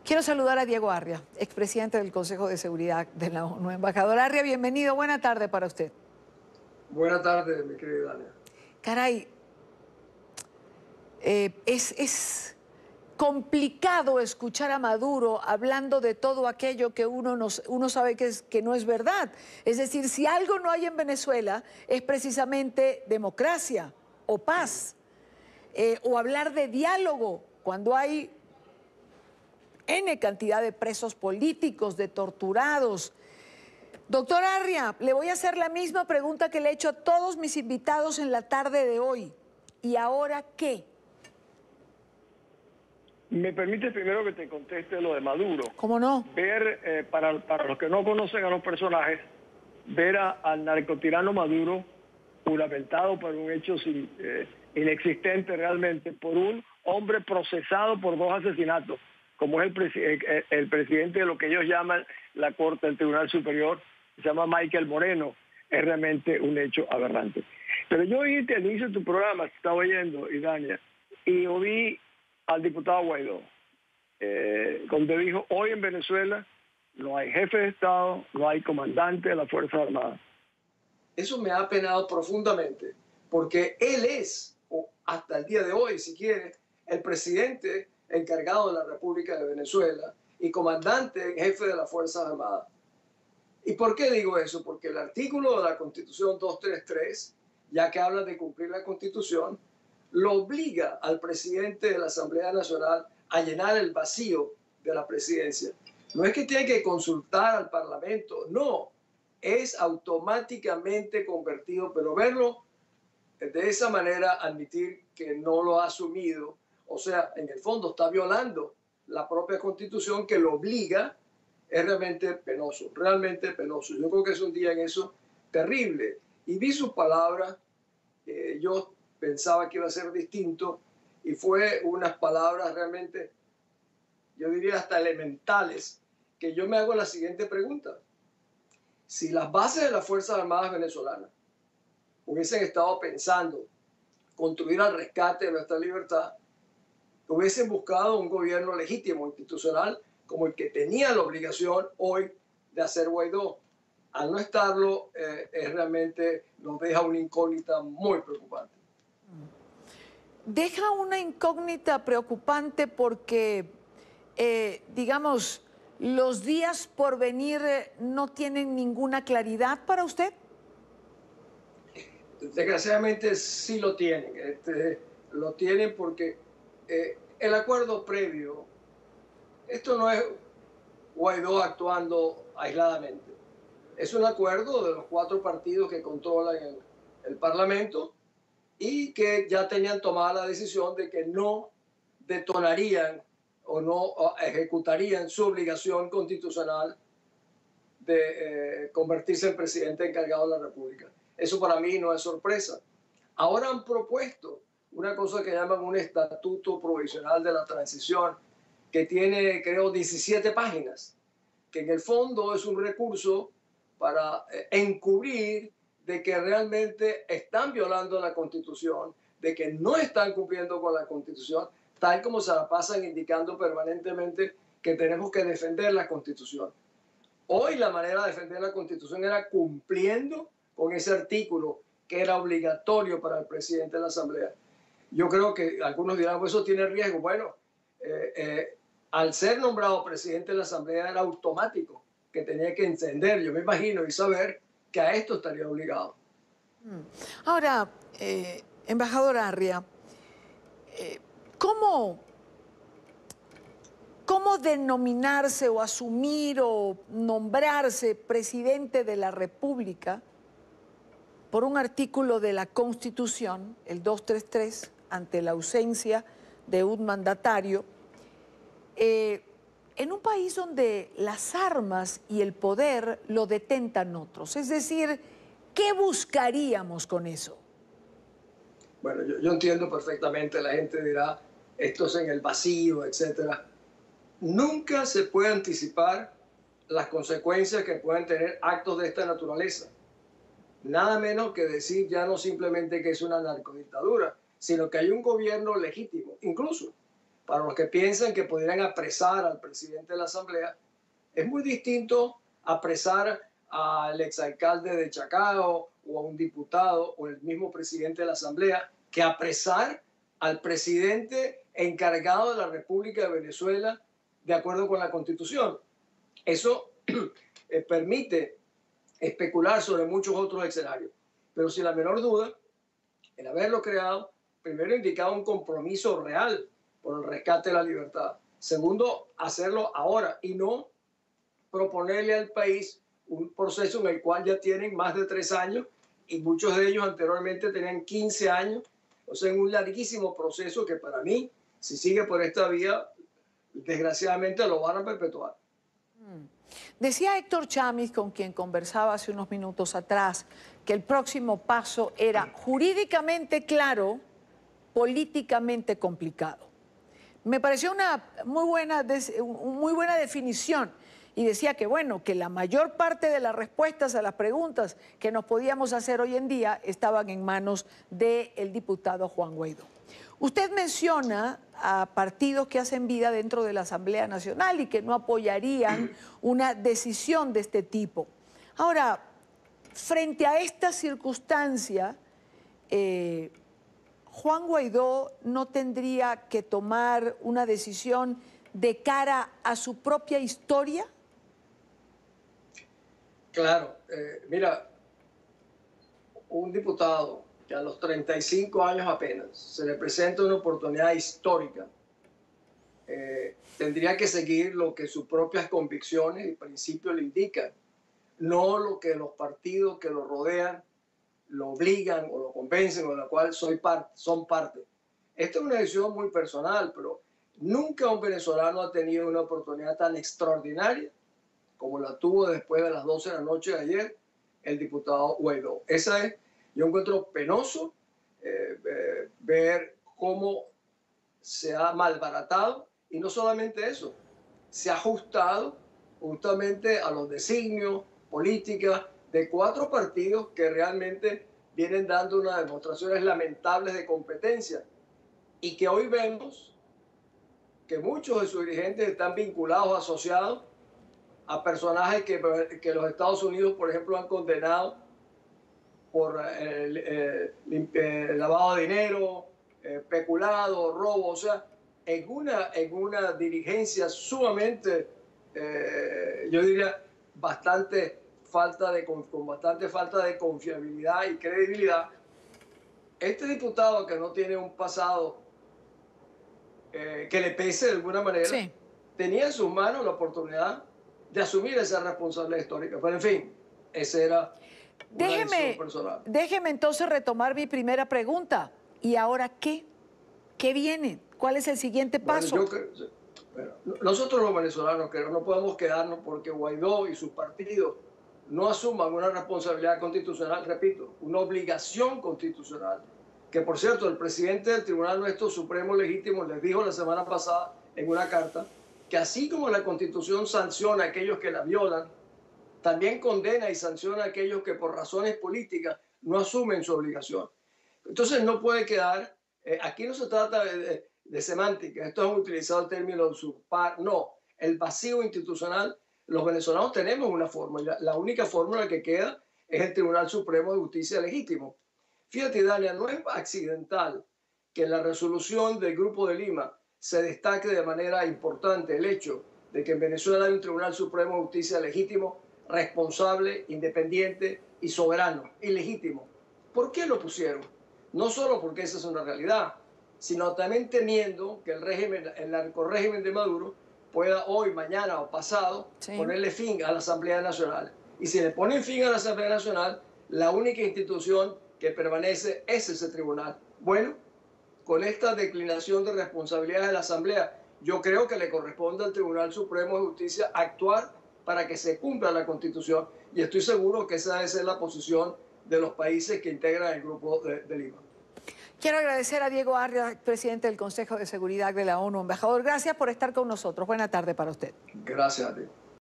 Quiero saludar a Diego Arria, expresidente del Consejo de Seguridad de la ONU. Embajador Arria, bienvenido. Buena tarde para usted. Buena tarde, mi querida Dania. Caray, es complicado escuchar a Maduro hablando de todo aquello que uno sabe que no es verdad. Es decir, si algo no hay en Venezuela es precisamente democracia o paz, o hablar de diálogo cuando hay N cantidad de presos políticos, de torturados. Doctor Arria, le voy a hacer la misma pregunta que le he hecho a todos mis invitados en la tarde de hoy. ¿Y ahora qué? ¿Me permite primero que te conteste lo de Maduro? ¿Cómo no? Ver, para los que no conocen a los personajes, ver al narcotirano Maduro juramentado por un hecho inexistente realmente, por un hombre procesado por 2 asesinatos, como es el presidente de lo que ellos llaman la Corte del Tribunal Superior, se llama Michael Moreno, es realmente un hecho aberrante. Pero yo oí al inicio de tu programa, estaba oyendo, Idania, y oí al diputado Guaidó, donde dijo, hoy en Venezuela no hay jefe de Estado, no hay comandante de las Fuerzas Armadas. Eso me ha apenado profundamente, porque él es, o hasta el día de hoy, si quiere, el presidente encargado de la República de Venezuela y comandante en jefe de las Fuerzas Armadas. ¿Y por qué digo eso? Porque el artículo de la Constitución 233, ya que habla de cumplir la Constitución, lo obliga al presidente de la Asamblea Nacional a llenar el vacío de la presidencia. No es que tiene que consultar al Parlamento, no, es automáticamente convertido, pero verlo de esa manera, admitir que no lo ha asumido, o sea, en el fondo está violando la propia Constitución que lo obliga, es realmente penoso, realmente penoso. Yo creo que es un día en eso terrible. Y vi sus palabras, yo pensaba que iba a ser distinto, y fue unas palabras realmente, yo diría hasta elementales, que yo me hago la siguiente pregunta. Si las bases de las Fuerzas Armadas venezolanas hubiesen estado pensando construir al rescate de nuestra libertad, hubiesen buscado un gobierno legítimo, institucional, como el que tenía la obligación hoy de hacer Guaidó. Al no estarlo, realmente nos deja una incógnita muy preocupante. Deja una incógnita preocupante porque, digamos, los días por venir no tienen ninguna claridad para usted. Desgraciadamente sí lo tienen. Lo tienen porque el acuerdo previo, esto no es Guaidó actuando aisladamente. Es un acuerdo de los 4 partidos que controlan el Parlamento y que ya tenían tomada la decisión de que no detonarían o no ejecutarían su obligación constitucional de convertirse en presidente encargado de la República. Eso para mí no es sorpresa. Ahora han propuesto una cosa que llaman un estatuto provisional de la transición, que tiene, creo, 17 páginas, que en el fondo es un recurso para encubrir de que realmente están violando la Constitución, de que no están cumpliendo con la Constitución, tal como se la pasan indicando permanentemente que tenemos que defender la Constitución. Hoy la manera de defender la Constitución era cumpliendo con ese artículo que era obligatorio para el presidente de la Asamblea. Yo creo que algunos dirán, pues eso tiene riesgo. Bueno, al ser nombrado presidente de la Asamblea era automático que tenía que entender, yo me imagino, y saber que a esto estaría obligado. Ahora, embajador Arria, ¿cómo denominarse o asumir o nombrarse presidente de la República por un artículo de la Constitución, el 233, ante la ausencia de un mandatario, en un país donde las armas y el poder lo detentan otros? Es decir, ¿qué buscaríamos con eso? Bueno, yo entiendo perfectamente, la gente dirá, esto es en el vacío, etcétera. Nunca se puede anticipar las consecuencias que pueden tener actos de esta naturaleza. Nada menos que decir ya no simplemente que es una narcodictadura, sino que hay un gobierno legítimo. Incluso para los que piensan que podrían apresar al presidente de la Asamblea, es muy distinto apresar al exalcalde de Chacao o a un diputado o el mismo presidente de la Asamblea que apresar al presidente encargado de la República de Venezuela de acuerdo con la Constitución. Eso permite especular sobre muchos otros escenarios, pero sin la menor duda, el haberlo creado, primero indicaba un compromiso real por el rescate de la libertad. Segundo, hacerlo ahora y no proponerle al país un proceso en el cual ya tienen más de 3 años y muchos de ellos anteriormente tenían 15 años. O sea, en un larguísimo proceso que para mí, si sigue por esta vía, desgraciadamente lo van a perpetuar. Decía Héctor Chamiz, con quien conversaba hace unos minutos atrás, que el próximo paso era jurídicamente claro, políticamente complicado. Me pareció una muy buena definición y decía que, bueno, que la mayor parte de las respuestas a las preguntas que nos podíamos hacer hoy en día estaban en manos del diputado Juan Guaidó. Usted menciona a partidos que hacen vida dentro de la Asamblea Nacional y que no apoyarían una decisión de este tipo. Ahora, frente a esta circunstancia, ¿Juan Guaidó no tendría que tomar una decisión de cara a su propia historia? Claro, mira, un diputado que a los 35 años apenas se le presenta una oportunidad histórica, tendría que seguir lo que sus propias convicciones y principios le indican, no lo que los partidos que lo rodean lo obligan o lo convencen o de la cual son parte. Esta es una decisión muy personal, pero nunca un venezolano ha tenido una oportunidad tan extraordinaria como la tuvo después de las 12 de la noche de ayer el diputado Guaidó. Esa es, yo encuentro penoso ver cómo se ha malbaratado, y no solamente eso, se ha ajustado justamente a los designios, políticas de 4 partidos que realmente vienen dando unas demostraciones lamentables de competencia y que hoy vemos que muchos de sus dirigentes están vinculados, asociados a personajes que los Estados Unidos, por ejemplo, han condenado por lavado de dinero, peculado, robo, o sea, en una dirigencia sumamente, yo diría, con bastante falta de confiabilidad y credibilidad. Este diputado que no tiene un pasado que le pese de alguna manera, sí, tenía en sus manos la oportunidad de asumir esa responsabilidad histórica. Pero en fin, ese era una decisión personal. Déjeme entonces retomar mi primera pregunta. ¿Y ahora qué? ¿Qué viene? ¿Cuál es el siguiente paso? Bueno, nosotros los venezolanos creo no podemos quedarnos porque Guaidó y sus partidos no asuman una responsabilidad constitucional, repito, una obligación constitucional, que por cierto el presidente del Tribunal nuestro Supremo Legítimo les dijo la semana pasada en una carta que así como la Constitución sanciona a aquellos que la violan, también condena y sanciona a aquellos que por razones políticas no asumen su obligación. Entonces no puede quedar, aquí no se trata de semántica, esto han utilizado el término usurpar, no, el vacío institucional. Los venezolanos tenemos una fórmula, la única fórmula que queda es el Tribunal Supremo de Justicia Legítimo. Fíjate, Dalia, no es accidental que en la resolución del Grupo de Lima se destaque de manera importante el hecho de que en Venezuela hay un Tribunal Supremo de Justicia legítimo, responsable, independiente y soberano, y legítimo. ¿Por qué lo pusieron? No solo porque esa es una realidad, sino también temiendo que el narcorrégimen de Maduro pueda hoy, mañana o pasado ponerle fin a la Asamblea Nacional. Y si le ponen fin a la Asamblea Nacional, la única institución que permanece es ese tribunal. Bueno, con esta declinación de responsabilidades de la Asamblea, yo creo que le corresponde al Tribunal Supremo de Justicia actuar para que se cumpla la Constitución, y estoy seguro que esa debe ser la posición de los países que integran el Grupo de Lima. Quiero agradecer a Diego Arias, presidente del Consejo de Seguridad de la ONU. Embajador, gracias por estar con nosotros. Buena tarde para usted. Gracias a ti.